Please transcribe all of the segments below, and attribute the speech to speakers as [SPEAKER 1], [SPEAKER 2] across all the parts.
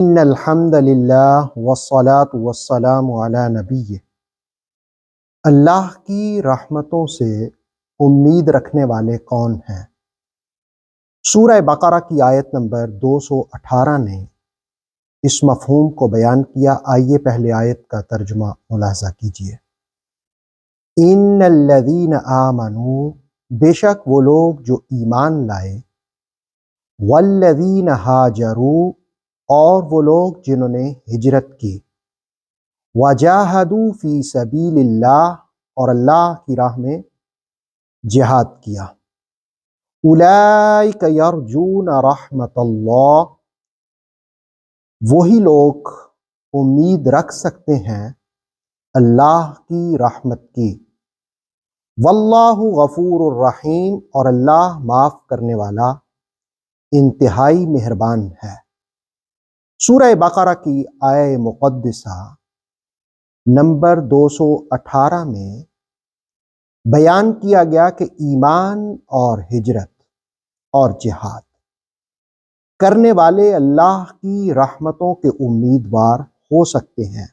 [SPEAKER 1] ان الحمد للہ والصلاة والسلام علی نبی۔ اللہ کی رحمتوں سے امید رکھنے والے کون ہیں؟ سورہ بقرہ کی آیت نمبر 218 نے اس مفہوم کو بیان کیا۔ آئیے پہلے آیت کا ترجمہ ملاحظہ کیجیے۔ ان الذین آمنوا، بے شک وہ لوگ جو ایمان لائے، والذین ہاجروا، اور وہ لوگ جنہوں نے ہجرت کی، وجاہدوا فی سبیل اللہ، اور اللہ کی راہ میں جہاد کیا، اولئک یرجون رحمت اللہ، وہی لوگ امید رکھ سکتے ہیں اللہ کی رحمت کی، واللہ غفور الرحیم، اور اللہ معاف کرنے والا انتہائی مہربان ہے۔ سورہ بقرہ کی آیہ مقدسہ نمبر 218 میں بیان کیا گیا کہ ایمان اور ہجرت اور جہاد کرنے والے اللہ کی رحمتوں کے امیدوار ہو سکتے ہیں۔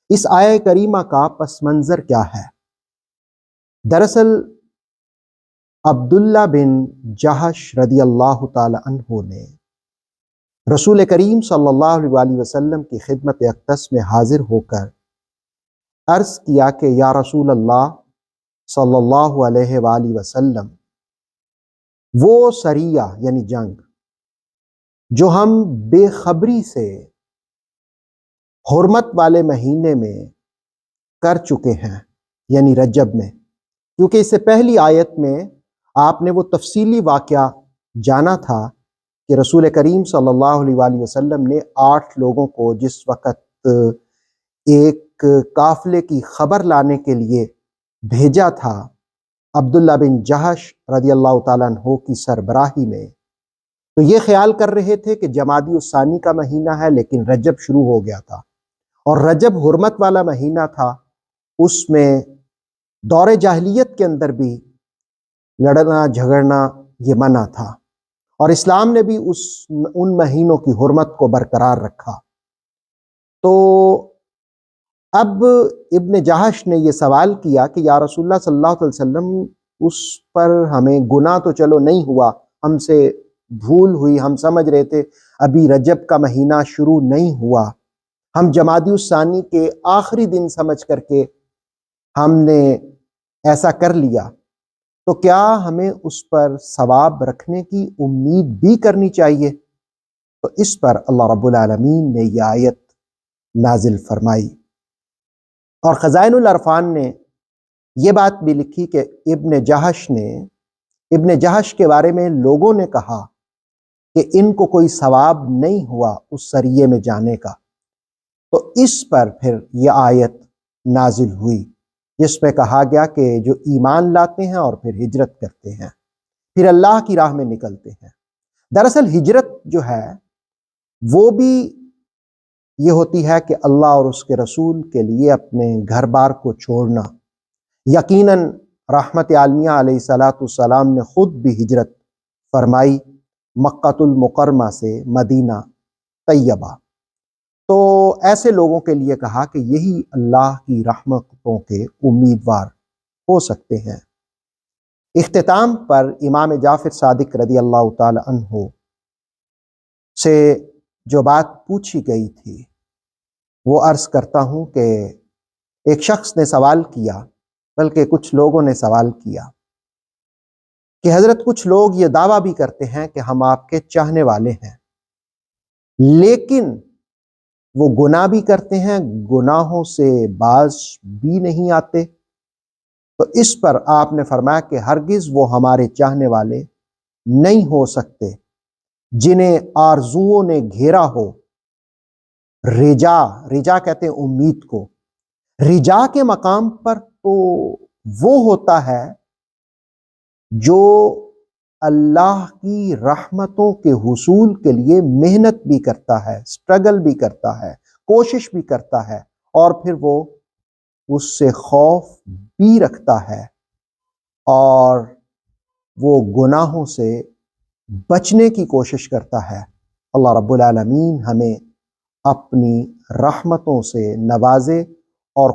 [SPEAKER 1] اس آیہ کریمہ کا پس منظر کیا ہے؟ دراصل عبداللہ بن جہش رضی اللہ تعالی عنہ نے رسول کریم صلی اللہ علیہ وسلم کی خدمت اقدس میں حاضر ہو کر عرض کیا کہ یا رسول اللہ صلی اللہ علیہ وآلہ وسلم، وہ سریہ یعنی جنگ جو ہم بے خبری سے حرمت والے مہینے میں کر چکے ہیں، یعنی رجب میں، کیونکہ اس سے پہلی آیت میں آپ نے وہ تفصیلی واقعہ جانا تھا کہ رسول کریم صلی اللہ علیہ وآلہ وسلم نے 8 لوگوں کو جس وقت ایک قافلے کی خبر لانے کے لیے بھیجا تھا عبداللہ بن جہش رضی اللہ تعالیٰ عنہ کی سربراہی میں، تو یہ خیال کر رہے تھے کہ جمادی الثانی کا مہینہ ہے، لیکن رجب شروع ہو گیا تھا، اور رجب حرمت والا مہینہ تھا۔ اس میں دور جاہلیت کے اندر بھی لڑنا جھگڑنا یہ منع تھا، اور اسلام نے بھی ان مہینوں کی حرمت کو برقرار رکھا۔ تو اب ابن جہش نے یہ سوال کیا کہ یا رسول اللہ صلی اللہ علیہ وسلم، اس پر ہمیں گناہ تو چلو نہیں ہوا، ہم سے بھول ہوئی، ہم سمجھ رہے تھے ابھی رجب کا مہینہ شروع نہیں ہوا، ہم جمادی الثانی کے آخری دن سمجھ کر کے ہم نے ایسا کر لیا، تو کیا ہمیں اس پر ثواب رکھنے کی امید بھی کرنی چاہیے؟ تو اس پر اللہ رب العالمین نے یہ آیت نازل فرمائی، اور خزائن العرفان نے یہ بات بھی لکھی کہ ابن جہش کے بارے میں لوگوں نے کہا کہ ان کو کوئی ثواب نہیں ہوا اس سریے میں جانے کا، تو اس پر پھر یہ آیت نازل ہوئی جس میں کہا گیا کہ جو ایمان لاتے ہیں اور پھر ہجرت کرتے ہیں، پھر اللہ کی راہ میں نکلتے ہیں۔ دراصل ہجرت جو ہے وہ بھی یہ ہوتی ہے کہ اللہ اور اس کے رسول کے لیے اپنے گھر بار کو چھوڑنا۔ یقیناً رحمت عالمیہ علیہ السلام نے خود بھی ہجرت فرمائی مکۃ المکرمہ سے مدینہ طیبہ، تو ایسے لوگوں کے لیے کہا کہ یہی اللہ کی رحمتوں کے امیدوار ہو سکتے ہیں۔ اختتام پر امام جعفر صادق رضی اللہ تعالی عنہ سے جو بات پوچھی گئی تھی وہ عرض کرتا ہوں کہ ایک شخص نے سوال کیا، بلکہ کچھ لوگوں نے سوال کیا کہ حضرت کچھ لوگ یہ دعویٰ بھی کرتے ہیں کہ ہم آپ کے چاہنے والے ہیں، لیکن وہ گناہ بھی کرتے ہیں، گناہوں سے باز بھی نہیں آتے، تو اس پر آپ نے فرمایا کہ ہرگز وہ ہمارے چاہنے والے نہیں ہو سکتے جنہیں آرزوؤں نے گھیرا ہو۔ رجا کہتے ہیں امید کو، رجا کے مقام پر تو وہ ہوتا ہے جو اللہ کی رحمتوں کے حصول کے لیے محنت بھی کرتا ہے، سٹرگل بھی کرتا ہے، کوشش بھی کرتا ہے، اور پھر وہ اس سے خوف بھی رکھتا ہے، اور وہ گناہوں سے بچنے کی کوشش کرتا ہے۔ اللہ رب العالمین ہمیں اپنی رحمتوں سے نوازے اور